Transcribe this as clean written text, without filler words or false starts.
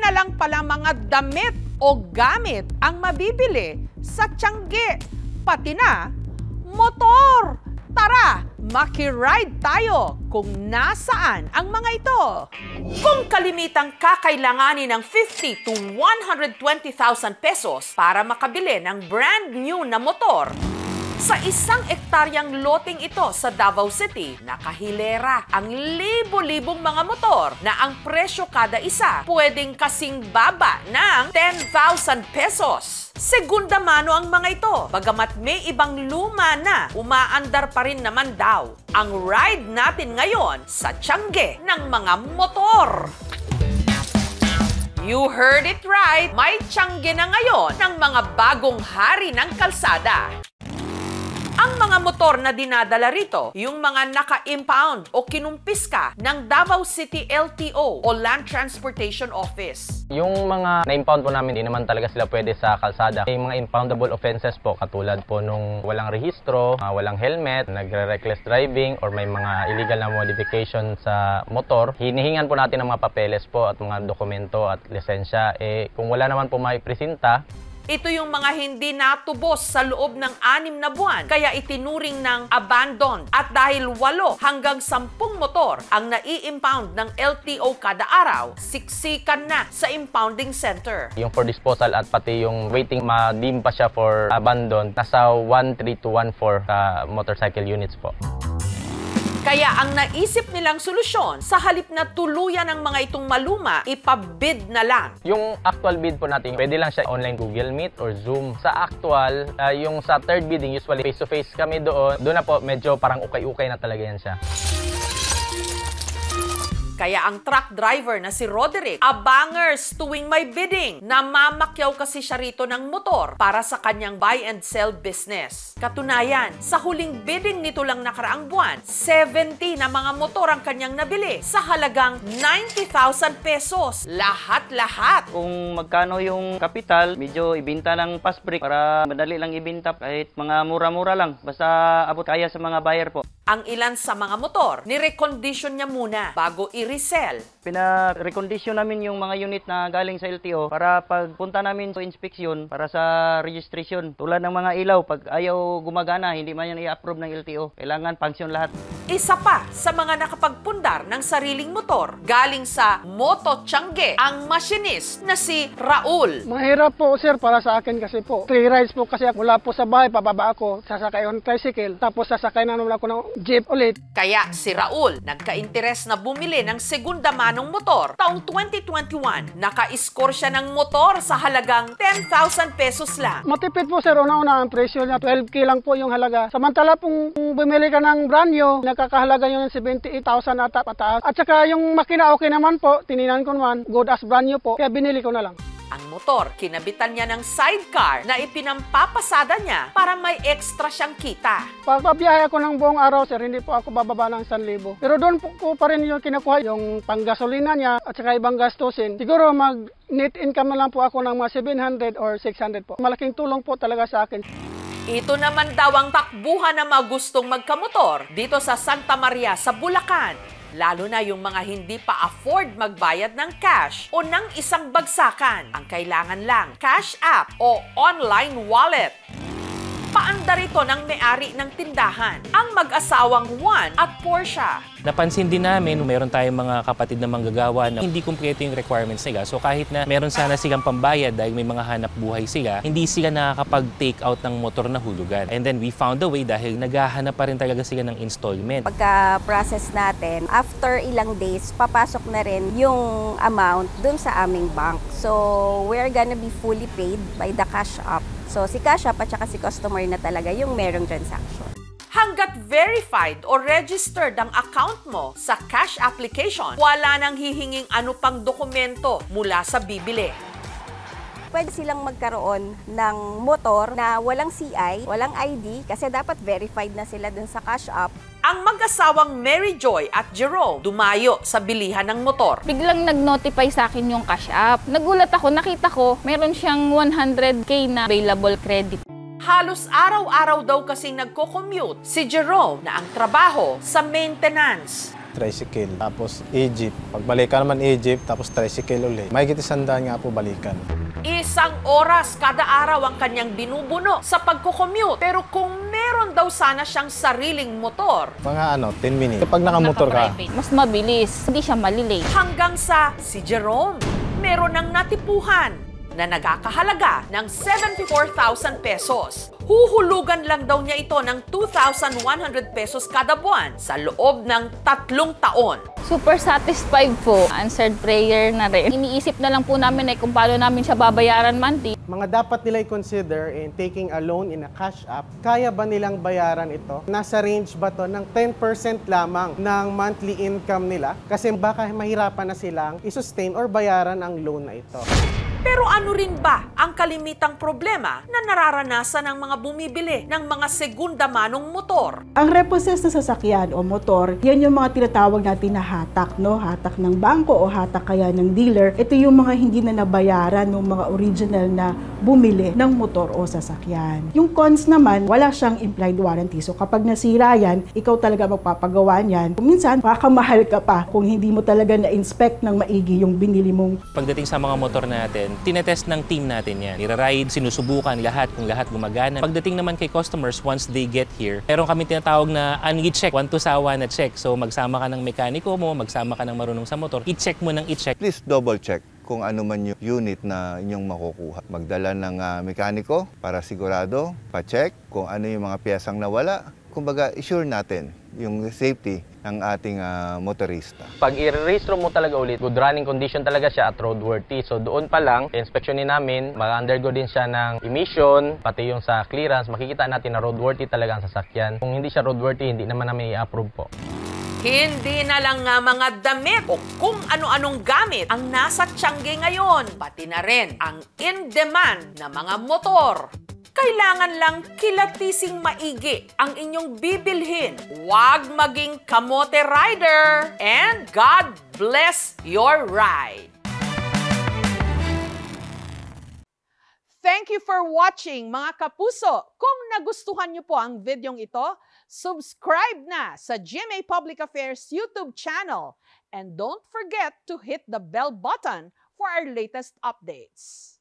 na lang pala mga damit o gamit ang mabibili sa Tiangge, pati na motor. Tara, makiride tayo kung nasaan ang mga ito. Kung kalimitang kakailanganin ng 50 to 120,000 pesos para makabili ng brand new na motor, sa isang ektaryang loting ito sa Davao City, nakahilera ang libo-libong mga motor na ang presyo kada isa pwedeng kasing baba ng 10,000 pesos. Segunda mano ang mga ito, bagamat may ibang luma na, umaandar pa rin naman daw ang ride natin ngayon sa Tiangge ng mga motor. You heard it right, may Tiangge na ngayon ng mga bagong hari ng kalsada. Ang mga motor na dinadala rito, yung mga naka-impound o kinumpiska ng Davao City LTO o Land Transportation Office. Yung mga na-impound po namin, hindi naman talaga sila pwede sa kalsada. May mga impoundable offenses po, katulad po nung walang rehistro, walang helmet, nagre-reckless driving, or may mga illegal na modification sa motor. Hinihingan po natin ng mga papeles po at mga dokumento at lisensya. Kung wala naman po maipresenta, ito yung mga hindi natubos sa loob ng 6 na buwan, kaya itinuring ng abandoned. At dahil 8 hanggang 10 motor ang nai-impound ng LTO kada araw, siksikan na sa impounding center. Yung for disposal at pati yung waiting, ma-deem pa siya for abandoned, nasa 1.3 to 1.4 motorcycle units po. Kaya ang naisip nilang solusyon, sa halip na tuluyan ng mga itong maluma, ipabid na lang. Yung actual bid po natin, pwede lang siya online Google Meet or Zoom. Sa actual, yung sa third bidding, usually face-to-face kami doon. Doon na po, medyo parang ukay-ukay na talaga yan siya. Kaya ang truck driver na si Roderick, abangers tuwing may bidding. Namamakyaw kasi siya rito ng motor para sa kanyang buy and sell business. Katunayan, sa huling bidding nito lang nakaraang buwan, 70 na mga motor ang kanyang nabili sa halagang 90,000 pesos. Lahat-lahat. Kung magkano yung kapital, medyo ibinta ng fast break para madali lang ibinta kahit mga mura-mura lang. Basta abot kaya sa mga buyer po. Ang ilan sa mga motor, nirecondition niya muna bago i-resell. Pina-recondition namin yung mga unit na galing sa LTO para pagpunta namin sa inspeksyon para sa registration. Tulad ng mga ilaw, pag ayaw gumagana, hindi man yan i-approve ng LTO. Kailangan function lahat. Isa pa sa mga nakapagpundar ng sariling motor, galing sa Moto Tiangge, ang machinist na si Raul. Mahirap po sir para sa akin kasi po. 3 rides po kasi mula po sa bahay, pababa ako, sasakay on tricycle, tapos sasakay na naman ako ng jeep ulit. Kaya si Raul, nagka-interes na bumili ng segunda manong motor. Taong 2021, naka-score siya ng motor sa halagang 10,000 pesos lang. Matipid po sir, una-una ang presyo niya, 12K lang po yung halaga. Samantala kung bumili ka ng brand new, nakakahalaga yun ng 78,000 ata pataas. At saka yung makina okay naman po, tininan ko naman, good as brand new po, kaya binili ko na lang. Ang motor, kinabitan niya ng sidecar na ipinampapasada niya para may extra siyang kita. Pag pabiyahe ako ng buong araw sir, hindi po ako bababa ng 1,000. Pero doon po ko pa rin yung kinukuha, yung panggasolina niya at saka ibang gastusin. Siguro mag net income na lang po ako ng mga 700 or 600 po. Malaking tulong po talaga sa akin. Ito naman daw ang takbuhan na magustong magkamotor dito sa Santa Maria sa Bulacan. Lalo na yung mga hindi pa afford magbayad ng cash o ng isang bagsakan. Ang kailangan lang, cash app o online wallet. Paandar ito ng may-ari ng tindahan, ang mag-asawang Juan at Portia. Napansin din namin, meron tayong mga kapatid na manggagawa na hindi kumpleto yung requirements nila. So kahit na meron sana silang pambayad dahil may mga hanap buhay sila, hindi sila nakakapag-take out ng motor na hulugan. And then we found a way dahil naghahanap pa rin talaga sila ng installment. Pagka-process natin, after ilang days, papasok na rin yung amount dun sa aming bank. So we're gonna be fully paid by the cash app. So si cash app at saka si customer na talaga yung merong transaction. Hanggat verified o registered ang account mo sa cash application, wala nang hihinging ano pang dokumento mula sa bibili. Pwede silang magkaroon ng motor na walang CI, walang ID, kasi dapat verified na sila dun sa cash app. Ang mag-asawang Mary Joy at Jerome dumayo sa bilihan ng motor. Biglang nag-notify sa akin yung cash app. Nagulat ako, nakita ko, meron siyang 100K na available credit. Halos araw-araw daw kasing nagko-commute si Jerome na ang trabaho sa maintenance. tricycle, tapos Egypt. Pagbalikan naman Egypt, tapos tricycle ulit. Mahigit 100 nga po balikan. 1 oras kada araw ang kanyang binubuno sa pagko-commute. Pero kung meron daw sana siyang sariling motor, Mga 10 minutes. Kapag nakamotor ka, Mas mabilis, hindi siya malilate. hanggang sa si Jerome, meron ng natipuhan na nagkakahalaga ng 74,000 pesos. Huhulugan lang daw niya ito ng 2,100 pesos kada buwan sa loob ng 3 taon. Super satisfied po. Answered prayer na rin. Iniisip na lang po namin kung paano namin siya babayaran monthly. Mga dapat nila i-consider in taking a loan in a cash app, kaya ba nilang bayaran ito? Nasa range ba to ng 10% lamang ng monthly income nila? Kasi baka mahirapan na silang i-sustain or bayaran ang loan na ito. Pero ano rin ba ang kalimitang problema na nararanasan ng mga bumibili ng mga segunda manong motor? Ang repossessed na sasakyan o motor, yan yung mga tinatawag natin na hatak, no? Hatak ng bangko o hatak kaya ng dealer. Ito yung mga hindi na nabayaran ng mga original na bumili ng motor o sasakyan. Yung cons naman, wala siyang implied warranty. So kapag nasira yan, ikaw talaga magpapagawa niyan. Minsan, makakamahal ka pa kung hindi mo talaga na-inspect ng maigi yung binili mong. Pagdating sa mga motor natin, tinetest ng team natin yan. Nira-ride, sinusubukan lahat kung lahat gumagana. Pagdating naman kay customers, once they get here, meron kami tinatawag na check, 1 to sawa na check. So magsama ka ng mekaniko mo, magsama ka ng marunong sa motor, i-check mo ng i-check. Please double check kung ano man yung unit na inyong makukuha. Magdala ng mekaniko para sigurado, pa-check kung ano yung mga piyesang nawala. Kumbaga, assure natin yung safety ng ating motorista. Pag i-rehistro mo talaga ulit, good running condition talaga siya at roadworthy. So doon pa lang, inspeksyonin namin, mag-undergo din siya ng emission, pati yung sa clearance, makikita natin na roadworthy talaga ang sasakyan. Kung hindi siya roadworthy, hindi naman namin i-approve po. Hindi na lang nga mga damit o kung ano-anong gamit ang nasa Tiangge ngayon, pati na rin ang in-demand na mga motor. Kailangan lang kilatising maigi ang inyong bibilhin. Huwag maging kamote rider. And God bless your ride. Thank you for watching, mga kapuso. Kung nagustuhan niyo po ang videong ito, subscribe na sa GMA Public Affairs YouTube channel. And don't forget to hit the bell button for our latest updates.